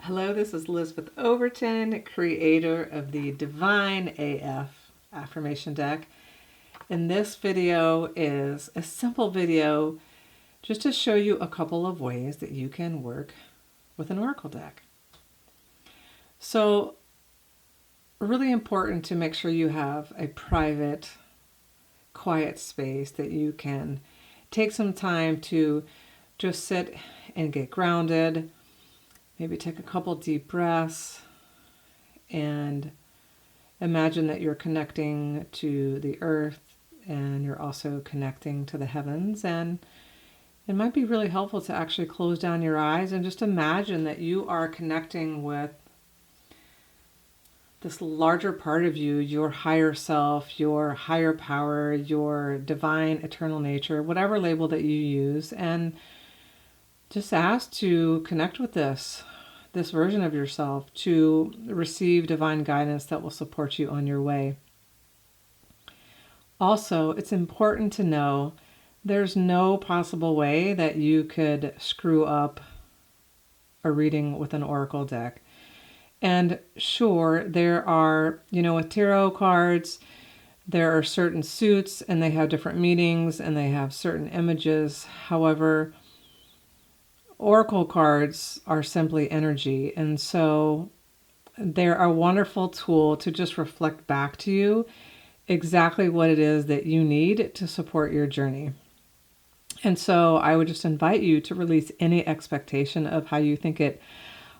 Hello, this is Lisbeth Overton, creator of the Divine AF Affirmation deck. And this video is a simple video just to show you a couple of ways that you can work with an oracle deck. So, really important to make sure you have a private, quiet space that you can take some time to just sit and get grounded. Maybe take a couple deep breaths and imagine that you're connecting to the earth and you're also connecting to the heavens. And it might be really helpful to actually close down your eyes and just imagine that you are connecting with this larger part of you, your higher self, your higher power, your divine eternal nature, whatever label that you use, and just ask to connect with this version of yourself, to receive divine guidance that will support you on your way. Also, it's important to know there's no possible way that you could screw up a reading with an oracle deck. And sure, there are, with tarot cards, there are certain suits and they have different meanings and they have certain images. However, oracle cards are simply energy, and so they're a wonderful tool to just reflect back to you exactly what it is that you need to support your journey. And so I would just invite you to release any expectation of how you think it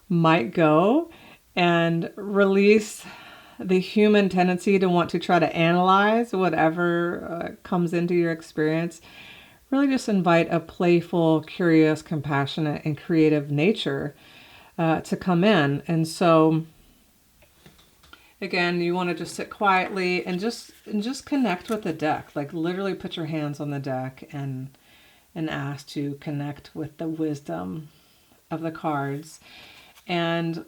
might go and release the human tendency to want to try to analyze whatever comes into your experience. Really just invite a playful, curious, compassionate, and creative nature to come in. And so, again, you want to just sit quietly and just connect with the deck. Like literally put your hands on the deck and ask to connect with the wisdom of the cards. And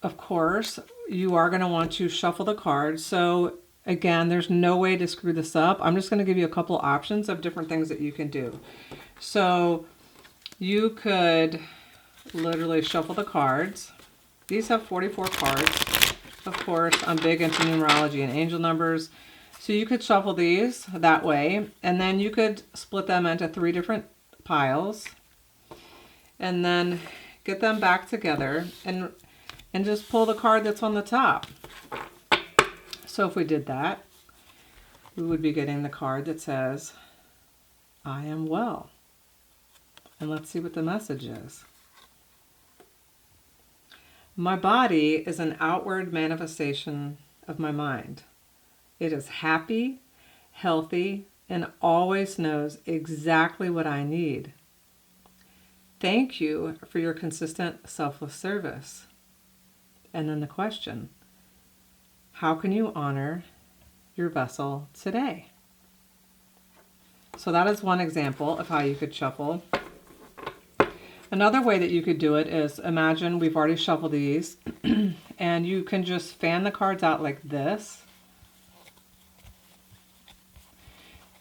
of course, you are going to want to shuffle the cards. So again, there's no way to screw this up. I'm just going to give you a couple options of different things that you can do. So you could literally shuffle the cards. These have 44 cards. Of course, I'm big into numerology and angel numbers. So you could shuffle these that way, and then you could split them into 3 different piles and then get them back together and just pull the card that's on the top. So if we did that, we would be getting the card that says, I am well. And let's see what the message is. My body is an outward manifestation of my mind. It is happy, healthy, and always knows exactly what I need. Thank you for your consistent selfless service. And then the question, how can you honor your vessel today? So that is one example of how you could shuffle. Another way that you could do it is, imagine we've already shuffled these and you can just fan the cards out like this.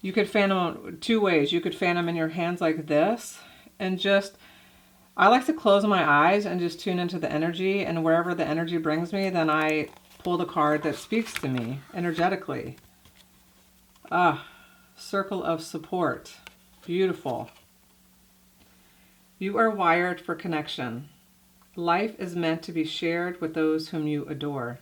You could fan them 2 ways. You could fan them in your hands like this and just, I like to close my eyes and just tune into the energy, and wherever the energy brings me, then I pull the card that speaks to me energetically. Circle of support. Beautiful. You are wired for connection. Life is meant to be shared with those whom you adore.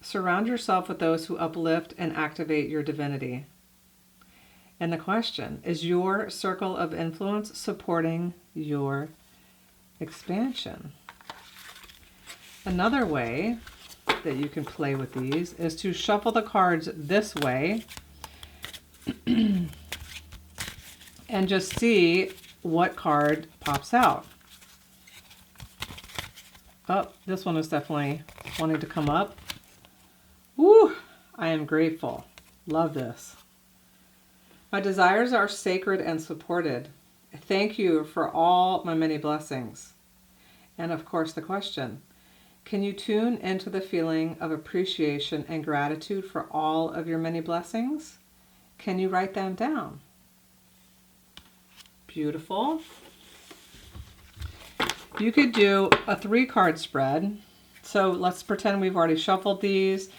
Surround yourself with those who uplift and activate your divinity. And the question, is your circle of influence supporting your expansion? Another way that you can play with these is to shuffle the cards this way and just see what card pops out. Oh, this one is definitely wanting to come up. Woo! I am grateful. Love this. My desires are sacred and supported. Thank you for all my many blessings. And of course the question, can you tune into the feeling of appreciation and gratitude for all of your many blessings? Can you write them down? Beautiful. You could do a 3-card spread. So let's pretend we've already shuffled these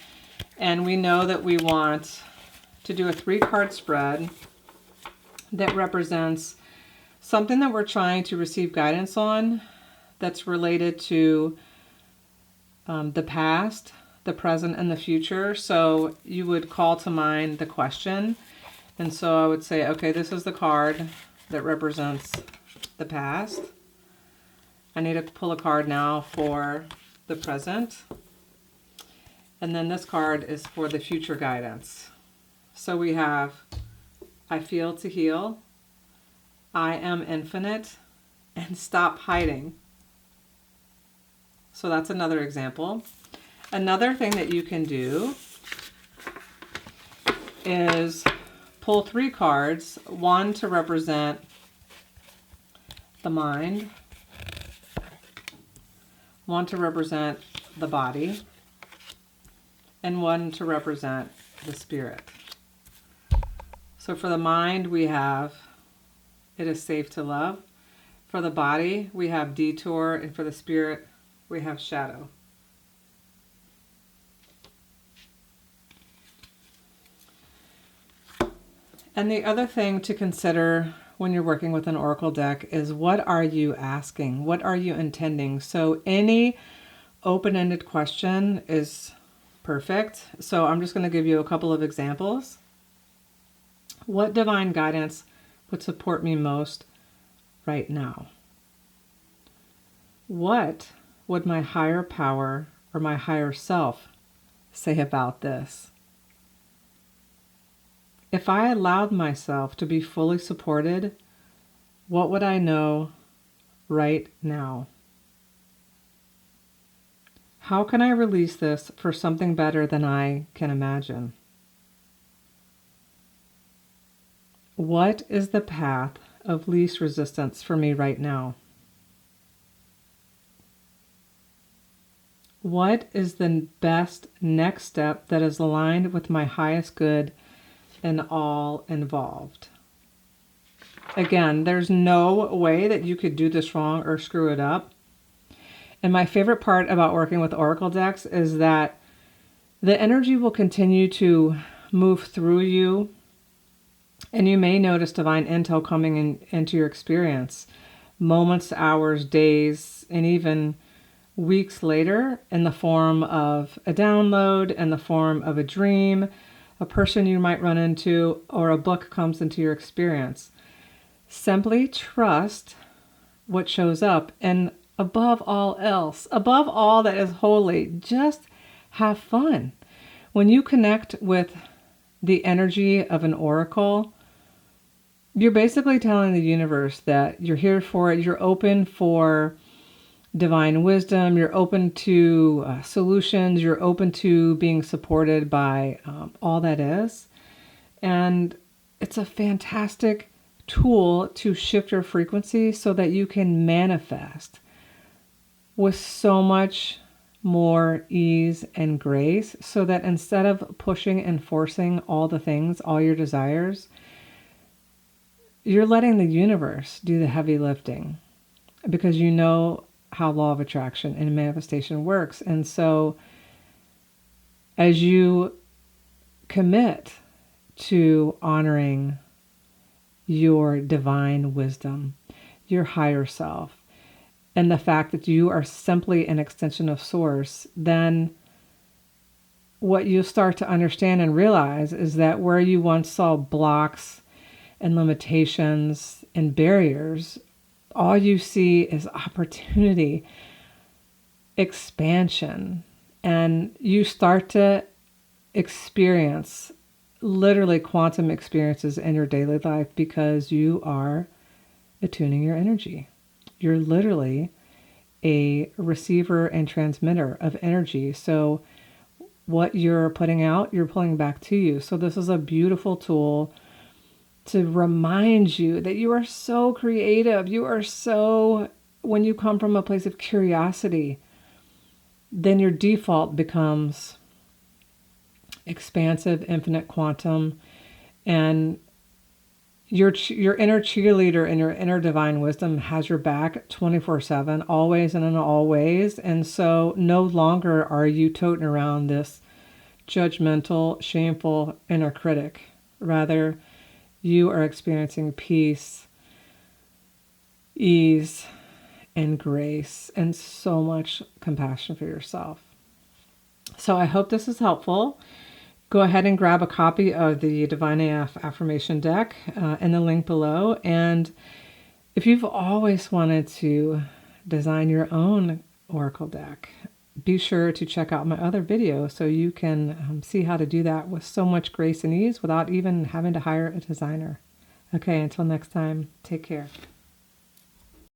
and we know that we want to do a 3-card spread that represents something that we're trying to receive guidance on that's related to the past, the present, and the future. So you would call to mind the question. And so I would say, okay, this is the card that represents the past. I need to pull a card now for the present. And then this card is for the future guidance. So we have, I feel to heal, I am infinite, and stop hiding. So that's another example. Another thing that you can do is pull 3 cards, one to represent the mind, one to represent the body, and one to represent the spirit. So for the mind, we have, it is safe to love. For the body, we have detour, and for the spirit, we have shadow. And the other thing to consider when you're working with an oracle deck is, what are you asking? What are you intending? So any open-ended question is perfect. So I'm just going to give you a couple of examples. What divine guidance would support me most right now? What would my higher power or my higher self say about this? If I allowed myself to be fully supported, what would I know right now? How can I release this for something better than I can imagine? What is the path of least resistance for me right now? What is the best next step that is aligned with my highest good and all involved? Again, there's no way that you could do this wrong or screw it up. And my favorite part about working with oracle decks is that the energy will continue to move through you, and you may notice divine intel coming into your experience moments, hours, days, and even weeks later in the form of a download, in the form of a dream, a person you might run into, or a book comes into your experience. Simply trust what shows up, and above all else, above all that is holy, just have fun. When you connect with the energy of an oracle, you're basically telling the universe that you're here for it. You're open for divine wisdom. You're open to solutions. You're open to being supported by all that is. And it's a fantastic tool to shift your frequency so that you can manifest with so much more ease and grace, so that instead of pushing and forcing all the things, all your desires, you're letting the universe do the heavy lifting, because you know how law of attraction and manifestation works. And so as you commit to honoring your divine wisdom, your higher self, and the fact that you are simply an extension of source, then what you start to understand and realize is that where you once saw blocks and limitations and barriers, all you see is opportunity, expansion, and you start to experience literally quantum experiences in your daily life because you are attuning your energy. You're literally a receiver and transmitter of energy. So what you're putting out, you're pulling back to you. So this is a beautiful tool to remind you that you are so creative. You are so, when you come from a place of curiosity, then your default becomes expansive, infinite quantum, and your inner cheerleader and your inner divine wisdom has your back 24/7, always and in all ways. And so no longer are you toting around this judgmental, shameful inner critic. Rather, you are experiencing peace, ease, and grace, and so much compassion for yourself. So I hope this is helpful. Go ahead and grab a copy of the Divine AF Affirmation deck in the link below. And if you've always wanted to design your own Oracle deck, be sure to check out my other video so you can see how to do that with so much grace and ease without even having to hire a designer. Okay, until next time, take care.